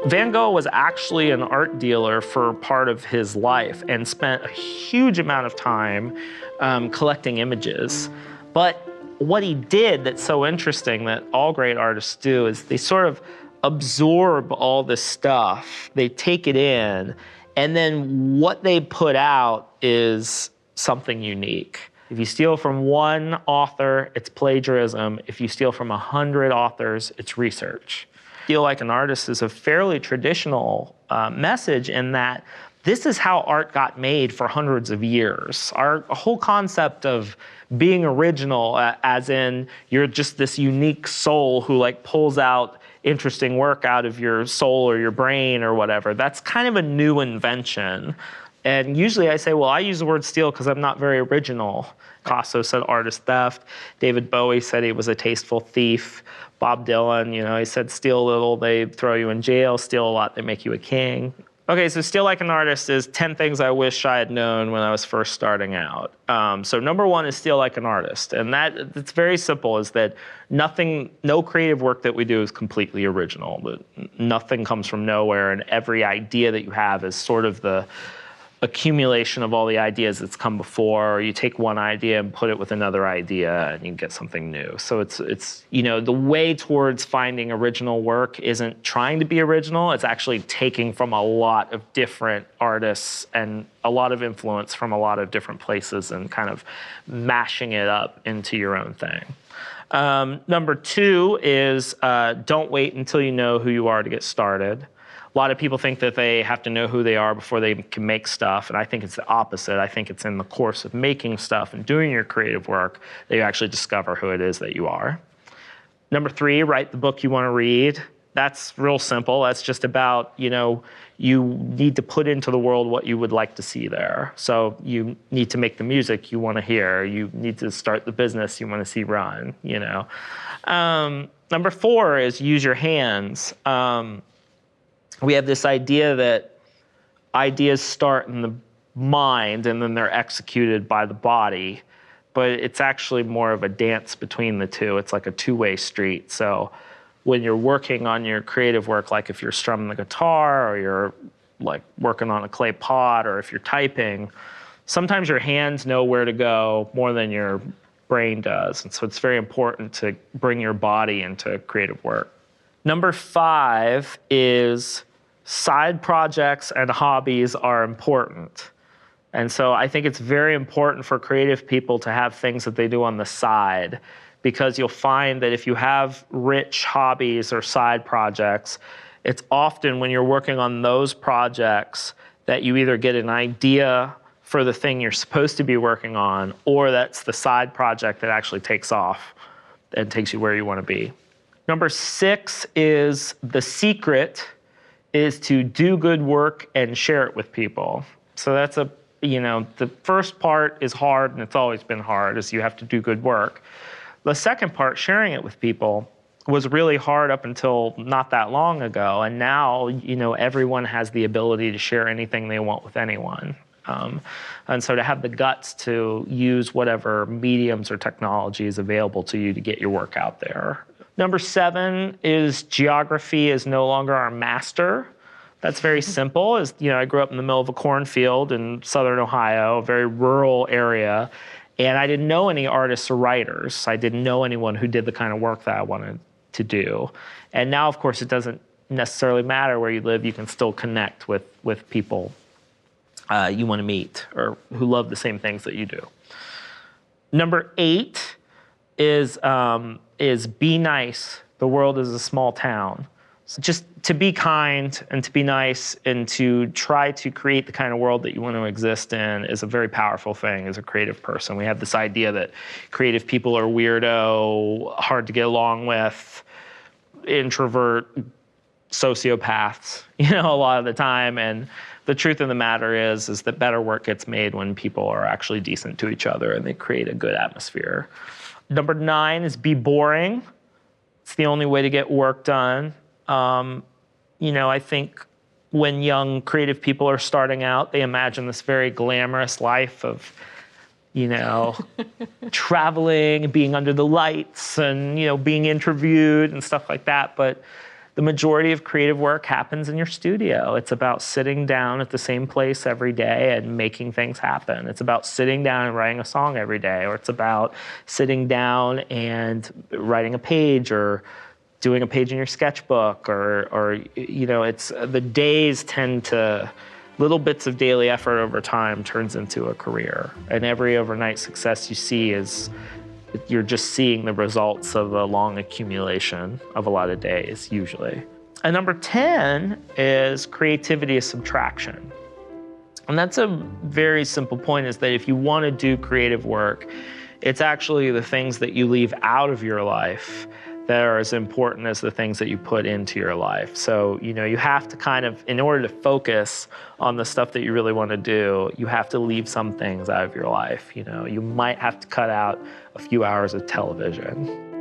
Van Gogh was actually an art dealer for part of his life and spent a huge amount of time collecting images. But what he did that's so interesting that all great artists do is they sort of absorb all this stuff, they take it in, and then what they put out is something unique. If you steal from one author, it's plagiarism. If you steal from 100 authors, it's research. Feel like an artist is a fairly traditional message in that this is how art got made for hundreds of years. Our whole concept of being original, as in you're just this unique soul who like pulls out interesting work out of your soul or your brain or whatever, that's kind of a new invention. And usually I say, well, I use the word steal because I'm not very original. Picasso said artist theft. David Bowie said he was a tasteful thief. Bob Dylan, he said steal a little, they throw you in jail. Steal a lot, they make you a king. Okay, so steal like an artist is 10 things I wish I had known when I was first starting out. So number one is steal like an artist. And it's very simple, is that no creative work that we do is completely original. Nothing comes from nowhere, and every idea that you have is sort of the accumulation of all the ideas that's come before, or you take one idea and put it with another idea and you get something new. So it's the way towards finding original work isn't trying to be original, it's actually taking from a lot of different artists and a lot of influence from a lot of different places and kind of mashing it up into your own thing. Number two is don't wait until you know who you are to get started. A lot of people think that they have to know who they are before they can make stuff, and I think it's the opposite. I think it's in the course of making stuff and doing your creative work that you actually discover who it is that you are. Number three, write the book you want to read. That's real simple. That's just about, you need to put into the world what you would like to see there. So you need to make the music you want to hear. You need to start the business you want to see run, Number four is use your hands. We have this idea that ideas start in the mind and then they're executed by the body, but it's actually more of a dance between the two. It's like a two-way street. So when you're working on your creative work, like if you're strumming the guitar or you're like working on a clay pot or if you're typing, sometimes your hands know where to go more than your brain does. And so it's very important to bring your body into creative work. Number five is side projects and hobbies are important. And so I think it's very important for creative people to have things that they do on the side, because you'll find that if you have rich hobbies or side projects, it's often when you're working on those projects that you either get an idea for the thing you're supposed to be working on, or that's the side project that actually takes off and takes you where you want to be. Number six is the secret is to do good work and share it with people. So that's the first part is hard, and it's always been hard, is you have to do good work. The second part, sharing it with people, was really hard up until not that long ago. And now, everyone has the ability to share anything they want with anyone. And so to have the guts to use whatever mediums or technology is available to you to get your work out there. Number seven is geography is no longer our master. That's very simple. I grew up in the middle of a cornfield in southern Ohio, a very rural area, and I didn't know any artists or writers. I didn't know anyone who did the kind of work that I wanted to do. And now, of course, it doesn't necessarily matter where you live. You can still connect with people you want to meet or who love the same things that you do. Number eight is be nice. The world is a small town. So just to be kind and to be nice and to try to create the kind of world that you want to exist in is a very powerful thing as a creative person. We have this idea that creative people are weirdo, hard to get along with, introvert, sociopaths, a lot of the time. And the truth of the matter is that better work gets made when people are actually decent to each other and they create a good atmosphere. Number nine is be boring. It's the only way to get work done. I think when young creative people are starting out, they imagine this very glamorous life of, traveling, being under the lights and, being interviewed and stuff like that. But The majority of creative work happens in your studio. It's about sitting down at the same place every day and making things happen. It's about sitting down and writing a song every day, or it's about sitting down and writing a page or doing a page in your sketchbook, or it's the days tend to, little bits of daily effort over time turns into a career. And every overnight success you see is, you're just seeing the results of a long accumulation of a lot of days, usually. And number 10 is creativity is subtraction. And that's a very simple point, is that if you want to do creative work, it's actually the things that you leave out of your life that are as important as the things that you put into your life. So, you have to kind of, in order to focus on the stuff that you really want to do, you have to leave some things out of your life. You might have to cut out a few hours of television.